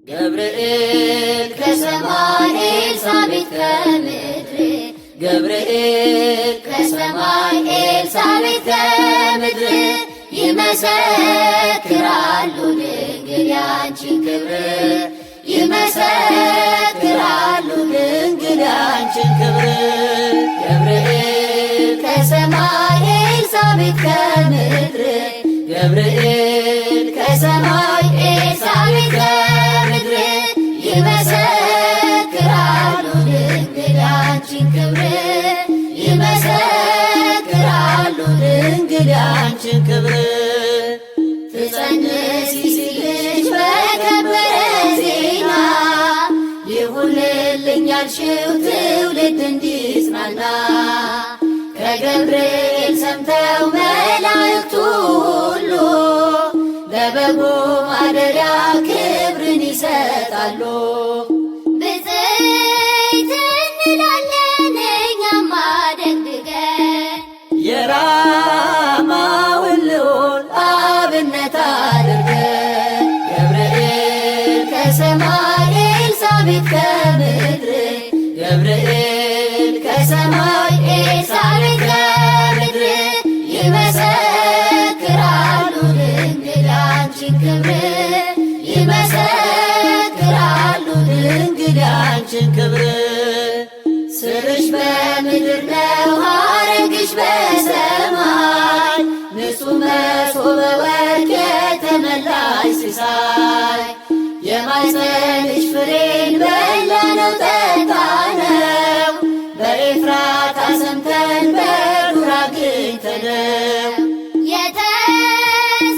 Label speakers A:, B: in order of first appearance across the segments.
A: ገብርኤል ከሰማይ ኤልሳቤጥ ከምድር ገብርኤል ከሰማይ ኤልሳቤጥ ከምድር ይመሰክራሉ ድንግል ያንቺን ክብር ይመሰክራሉ ድንግል ያንቺን ክብር ገብርኤል ከሰማይ ኤልሳቤጥ ከምድር ገብርኤል ከሰማይ ኤልሳቤጥ ከምድር ይመሰክራሉ ድንግል ያንቺን ክብር ይመሰክራሉ ድንግል ያንቺን ክብር ትጸንሲ ሲልሽ በከበረ ዜና ይሁንልኝ ያልሽው ትውልድ እንዲጽናና ከገብርኤል ሰምተው መላእክቱ ሁሉ ለበጉ ማደሪያ ክብርን ይሰጣሉ። ብፅዕት እንላለን እኛም አደግድገን የራማውን ልዑል አብነት አድርገን ገብርኤል ከሰማይ ኤልሳቤጥ ከምድር ገብርኤል ከሰማይ ኤልሳቤጥ ከምድር ይመሰክራሉ ድንግል ያንቺን ክብር ይመሰክራሉ ድንግል ያንቺን ክብር ስርሽ በምድር ነው ሐረግሽ በሰማይ ንጹሕ መሶበ ወርቅ የተመላሽ ሲሳይ የማኅፀንሽ ፍሬን በላነው ጠጣነው በኤፍራታ ሰምተን በዱር አግኝተነው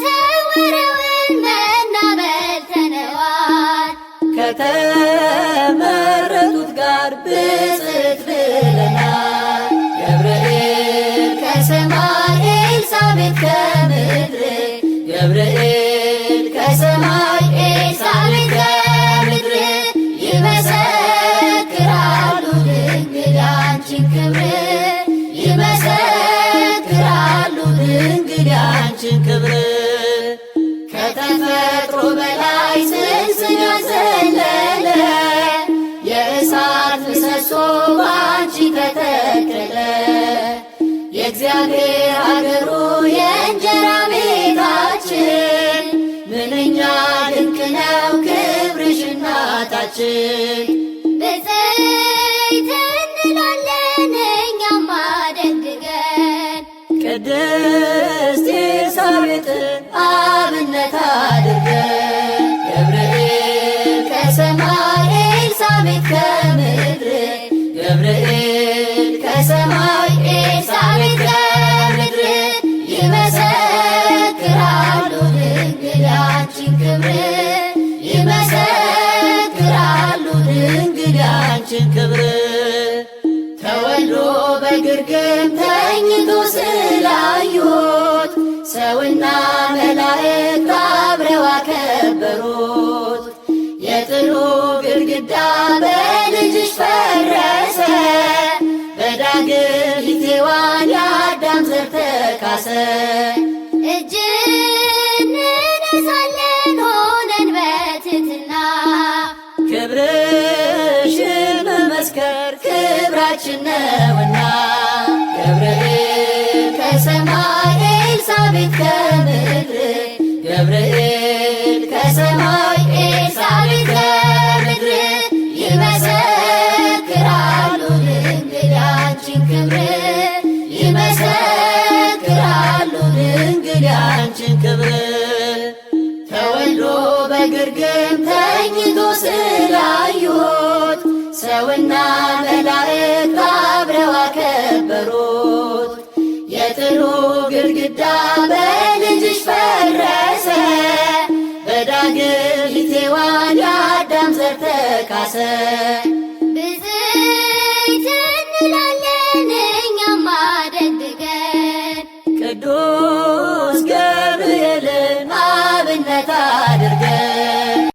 A: የተሰወረውን መና በልተነዋል ከተመረጡት ጋር ብፅዕት ብለናል ገብርኤል ከሰማይ ኤልሳቤጥ ከምድር ገብርኤል ከሰማይ ኤልሳቤጥ ከምድር ይመሰክራሉ ድንግል ያንቺን ክብር ይመሰክራሉ ድንግል ያንቺን ክብር ከተፈጥሮ በላይ ስንስን ያዘለለ የእሳት ምሰሶ ባንቺ ተተከለ የእግዚአብሔር አገሩ የእንጀራ ቤታችን ምንኛ ድንቅ ነው ክብርሽ እናታችን ብፅዕት እንላለን እኛም አደግድገን ቅድስት ኤልሳቤጥን አብነት አድርገን ገብርኤል ከሰማይ ኤልሳቤጥ ከምድር ገብርኤል ከሰማይ ኤልሳቤጥ ከምድር ይመሰክራሉ ድንግል ያንቺን ክብር ይመሰክራሉ ድንግል ያንቺን ክብር ተወልዶ በግርግም ተኝቶ ስላዩት ሰውና መላእክት አብረው አከበሩት የጥሉ ግድግዳ በልጅሽ ፈረሰ በዳግም ሔዋን የአዳም ዘር ተካሰ እጅ እንነሳለን ሆነን በትሕትና ክብርሽን መመስከር ክብራችን ነውና ገብርኤል ከሰማይ ኤልሳቤጥ ከምድር ገብርኤል ከሰማይ ኤልሳቤጥ ከምድር ይመሰክራሉ ድንግል ያንቺን ክብር ይመሰክራሉ ድንግል ያንቺን ክብር ተወልዶ በግርግም ተኝቶ ስላዩት ሰውና መላእክት አብረው አከበሩት የጥሉ ግድግዳ በልጅሽ ፈረሰ በዳግም ሔዋን የአዳም ዘር ተካሰ